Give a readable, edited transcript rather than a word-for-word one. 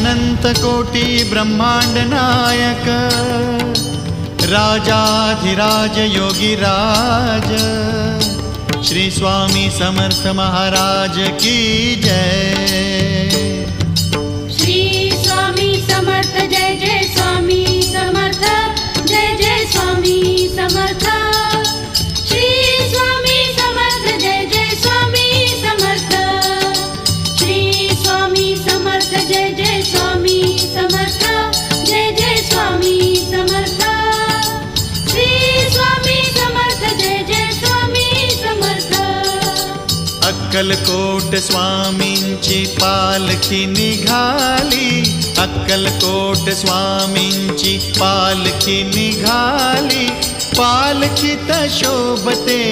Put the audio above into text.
अनंत कोटी ब्रह्मांड नायक राजाधिराज योगीराज श्री स्वामी समर्थ महाराज की जय। श्री स्वामी समर्थ जय जय स्वामी समर्थ जय जय स्वामी समर्थ। श्री स्वामी समर्थ जय जय स्वामी समर्थ। श्री स्वामी समर्थ जय जय स्वामी समर्थ जय जय स्वामी समर्थ। श्री स्वामी समर्थ जय जय स्वामी समर्थ। अक्कलकोट स्वामींची पालखी निघाली, अक्कलकोट स्वामींची पालखी निघाली, पालखीत शोभते